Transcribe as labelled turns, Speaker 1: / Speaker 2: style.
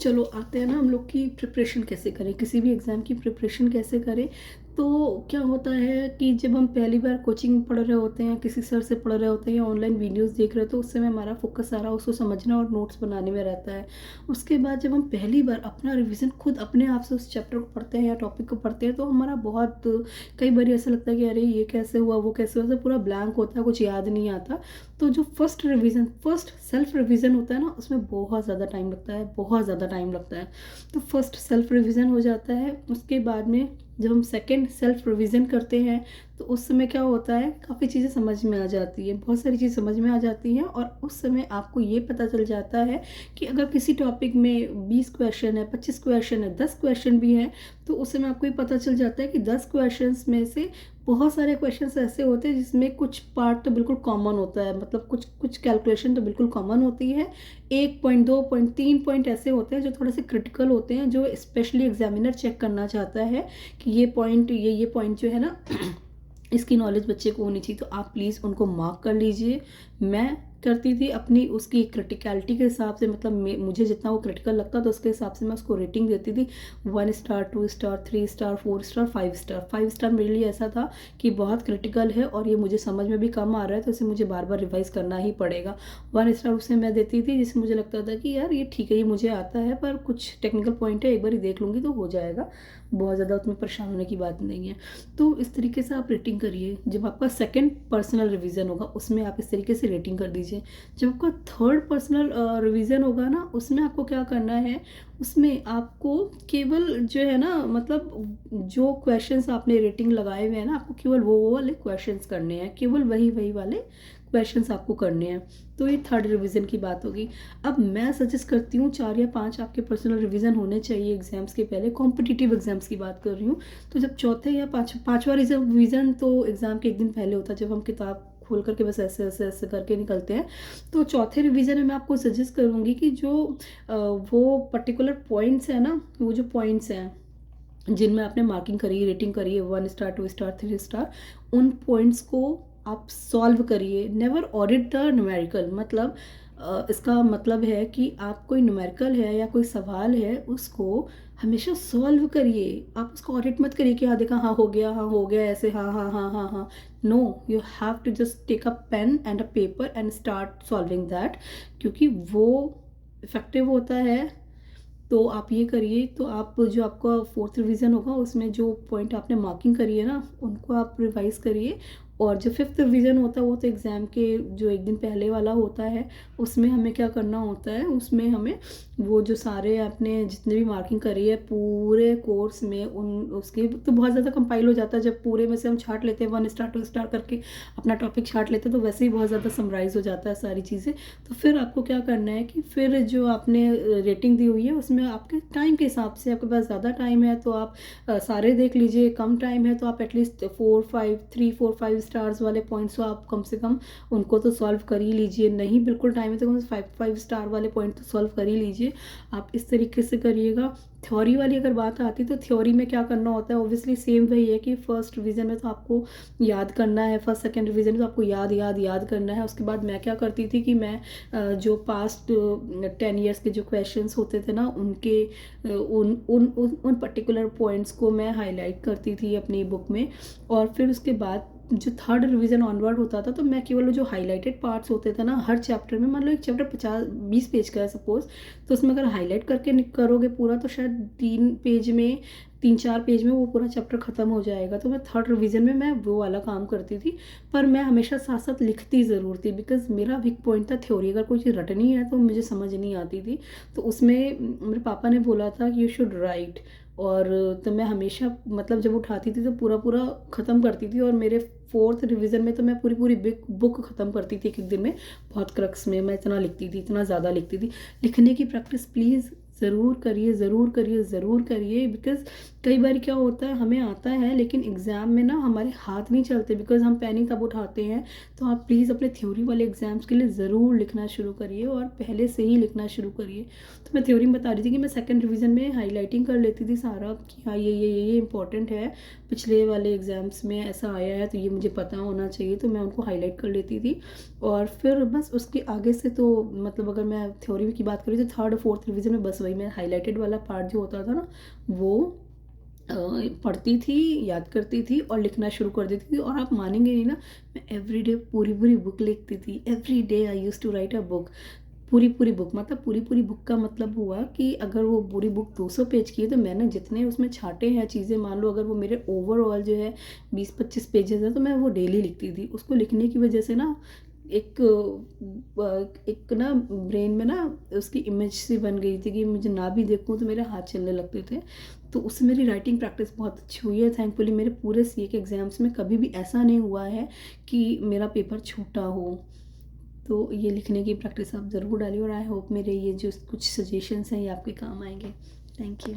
Speaker 1: चलो आते हैं ना हम लोग की प्रिपरेशन कैसे करें, किसी भी एग्ज़ाम की प्रिपरेशन कैसे करें। तो क्या होता है कि जब हम पहली बार कोचिंग में पढ़ रहे होते हैं, किसी सर से पढ़ रहे होते हैं या ऑनलाइन वीडियोस देख रहे हो, तो उस समय हमारा फोकस सारा उसको समझना और नोट्स बनाने में रहता है। उसके बाद जब हम पहली बार अपना रिवीजन खुद अपने आप से उस चैप्टर को पढ़ते हैं या टॉपिक को पढ़ते हैं, तो हमारा बहुत कई बार ऐसा लगता है कि अरे ये कैसे हुआ, वो कैसे हुआ, ऐसा पूरा ब्लैंक होता है, कुछ याद नहीं आता। तो जो फर्स्ट सेल्फ रिवीजन होता है ना, उसमें बहुत ज़्यादा टाइम लगता है, बहुत ज़्यादा टाइम लगता है। तो फर्स्ट सेल्फ रिवीजन हो जाता है। उसके बाद में जब हम सेकंड सेल्फ रिवीजन करते हैं, तो उस समय क्या होता है, काफ़ी चीज़ें समझ में आ जाती है, बहुत सारी चीज़ समझ में आ जाती हैं। और उस समय आपको ये पता चल जाता है कि अगर किसी टॉपिक में 20 क्वेश्चन है, 25 क्वेश्चन है, 10 क्वेश्चन भी हैं, तो उस समय आपको ये पता चल जाता है कि 10 क्वेश्चंस में से बहुत सारे क्वेश्चंस ऐसे होते हैं जिसमें कुछ पार्ट तो बिल्कुल कॉमन होता है, मतलब कुछ कुछ कैलकुलेशन तो बिल्कुल कॉमन होती है। 1 पॉइंट, 2 पॉइंट, 3 पॉइंट ऐसे होते हैं जो थोड़े से क्रिटिकल होते हैं, जो स्पेशली एग्जामिनर चेक करना चाहता है कि ये पॉइंट, ये पॉइंट जो है ना इसकी नॉलेज बच्चे को होनी चाहिए। तो आप प्लीज़ उनको मार्क कर लीजिए। मैं करती थी अपनी उसकी क्रिटिकलिटी के हिसाब से, मतलब मुझे जितना वो क्रिटिकल लगता था उसके हिसाब से मैं उसको रेटिंग देती थी। 1 star, 2 star, 3 star, 4 star, 5 star. 5 star मेरे लिए ऐसा था कि बहुत क्रिटिकल है और ये मुझे समझ में भी कम आ रहा है, तो इसे मुझे बार बार रिवाइज करना ही पड़ेगा। 1 स्टार उसे मैं देती थी जिससे मुझे लगता था कि यार ये ठीक है, ये मुझे आता है, पर कुछ टेक्निकल पॉइंट है, एक बार ही देख लूँगी तो हो जाएगा, बहुत ज़्यादा उसमें परेशान होने की बात नहीं है। तो इस तरीके से आप रेटिंग करिए। जब आपका सेकंड पर्सनल रिवीजन होगा, उसमें आप इस तरीके से रेटिंग कर दीजिए। जब आपका थर्ड पर्सनल रिवीजन होगा ना, उसमें आपको क्या करना है, उसमें आपको केवल जो है ना, मतलब जो क्वेश्चंस आपने रेटिंग लगाए हुए हैं ना, आपको केवल वो वाले क्वेश्चंस करने हैं, केवल वही वही वाले क्वेश्चंस आपको करने हैं। तो ये थर्ड रिवीजन की बात होगी। अब मैं सजेस्ट करती हूँ 4 या 5 आपके पर्सनल रिवीजन होने चाहिए एग्जाम्स के पहले, कॉम्पिटिटिव एग्जाम्स की बात कर रही हूँ। तो जब चौथे या पाँचवा रिवीजन तो एग्ज़ाम के एक दिन पहले होता है, जब हम किताब खोल करके बस ऐसे ऐसे ऐसे करके निकलते हैं। तो चौथे रिवीजन में मैं आपको सजेस्ट करूँगी कि जो वो पर्टिकुलर पॉइंट्स हैं ना, वो जो पॉइंट्स हैं जिनमें आपने मार्किंग करी, रेटिंग करी है 1 स्टार, 2 स्टार, 3 स्टार, उन पॉइंट्स को आप सॉल्व करिए। Never audit the numerical. मतलब इसका मतलब है कि आप कोई न्यूमेरिकल है या कोई सवाल है, उसको हमेशा सॉल्व करिए। आप उसको ऑडिट मत करिए कि हाँ देखा, हाँ हो गया, हाँ हो गया, ऐसे, हाँ हाँ हाँ हाँ हाँ। No, you have to just take a pen and a paper and start solving that, क्योंकि वो इफेक्टिव होता है। तो आप ये करिए। तो आप जो आपका फोर्थ रिवीजन होगा, उसमें जो पॉइंट आपने मार्किंग करी है ना, उनको आप रिवाइज करिए। और जो फिफ्थ रिवीजन होता है, वो तो एग्ज़ाम के जो एक दिन पहले वाला होता है, उसमें हमें क्या करना होता है, उसमें हमें वो जो सारे आपने जितने भी मार्किंग करी है पूरे कोर्स में, उन उसकी तो बहुत ज़्यादा कंपाइल हो जाता है। जब पूरे में से हम छाट लेते हैं 1 स्टार 2 स्टार करके अपना टॉपिक छाट लेते हैं, तो वैसे ही बहुत ज़्यादा समराइज़ हो जाता है सारी चीज़ें। तो फिर आपको क्या करना है कि फिर जो आपने रेटिंग दी हुई है, उसमें आपके टाइम के हिसाब से, आपके पास ज़्यादा टाइम है तो आप सारे देख लीजिए, कम टाइम है तो आप एटलीस्ट 3 4 5 स्टार्स वाले पॉइंट्स तो आप कम से कम उनको तो सॉल्व कर ही लीजिए। नहीं बिल्कुल टाइम है तो कम से 5 स्टार वाले पॉइंट तो सॉल्व कर ही लीजिए। आप इस तरीके से करिएगा। थ्योरी वाली अगर बात आती, तो थ्योरी में क्या करना होता है, ऑब्वियसली सेम वही है कि फर्स्ट रिवीजन में तो आपको याद करना है, फर्स्ट सेकंड रिवीजन में तो आपको याद करना है। उसके बाद मैं क्या करती थी कि मैं जो पास्ट 10 ईयर्स के जो क्वेश्चंस होते थे ना, उनके उन उन उन उन पर्टिकुलर पॉइंट्स को मैं हाईलाइट करती थी अपनी बुक में। और फिर उसके बाद जो थर्ड रिवीजन ऑनवर्ड होता था, तो मैं केवल जो हाईलाइटेड पार्ट्स होते थे ना हर चैप्टर में, मान लो एक चैप्टर 50-20 पेज का है सपोज, तो उसमें अगर हाईलाइट करके करोगे पूरा, तो शायद 3-4 पेज में वो पूरा चैप्टर खत्म हो जाएगा। तो मैं थर्ड रिवीजन में मैं वो वाला काम करती थी। पर मैं हमेशा साथ साथ लिखती ज़रूर थी, बिकॉज मेरा वीक पॉइंट था थ्योरी। अगर कोई चीज़ रटनी है तो मुझे समझ नहीं आती थी, तो उसमें मेरे पापा ने बोला था कि यू शुड राइट। और तो मैं हमेशा, मतलब जब उठाती थी तो पूरा पूरा ख़त्म करती थी। और मेरे फोर्थ रिवीजन में तो मैं पूरी पूरी बुक ख़त्म करती थी एक एक दिन में। बहुत क्रक्स में मैं इतना लिखती थी, इतना ज़्यादा लिखती थी। लिखने की प्रैक्टिस प्लीज़ ज़रूर करिए, ज़रूर करिए, ज़रूर करिए। बिकॉज़ कई बार क्या होता है, हमें आता है लेकिन एग्ज़ाम में ना हमारे हाथ नहीं चलते, बिकॉज़ हम पेन ही तब उठाते हैं। तो आप प्लीज़ अपने थ्योरी वाले एग्ज़ाम्स के लिए ज़रूर लिखना शुरू करिए, और पहले से ही लिखना शुरू करिए। तो मैं थ्योरी में बता रही थी कि मैं सेकंड रिवीजन में हाईलाइटिंग कर लेती थी सारा, कि हाँ ये इंपॉर्टेंट है, पिछले वाले एग्ज़ाम्स में ऐसा आया है तो ये मुझे पता होना चाहिए, तो मैं उनको हाईलाइट कर लेती थी। और फिर बस उसके आगे से तो, मतलब अगर मैं थ्योरी की बात करूँ तो थर्ड फोर्थ रिवीजन में बस वही मोबाइल में हाइलाइटेड वाला पार्ट जो होता था ना, वो पढ़ती थी, याद करती थी और लिखना शुरू कर देती थी। और आप मानेंगे नहीं ना, मैं एवरीडे पूरी-पूरी बुक लिखती थी। Every day I used to write a book. पूरी-पूरी बुक, मतलब पूरी-पूरी बुक का मतलब हुआ कि अगर वो पूरी बुक 200 पेज की है, तो मैंने जितने उसमें छाँटे हैं चीज़ें, मान लो अगर वो मेरे ओवरऑल जो है 20-25 पेजेज़ हैं, तो मैं वो डेली लिखती थी। उसको लिखने की वजह से ना एक एक ना ब्रेन में ना उसकी इमेज सी बन गई थी कि मुझे ना भी देखूँ तो मेरे हाथ चलने लगते थे। तो उससे मेरी राइटिंग प्रैक्टिस बहुत अच्छी हुई है। थैंकफुली मेरे पूरे सीए के एग्ज़ाम्स में कभी भी ऐसा नहीं हुआ है कि मेरा पेपर छूटा हो। तो ये लिखने की प्रैक्टिस आप ज़रूर डालिए और आई होप मेरे ये जो कुछ सजेशंस हैं ये आपके काम आएँगे। Thank you.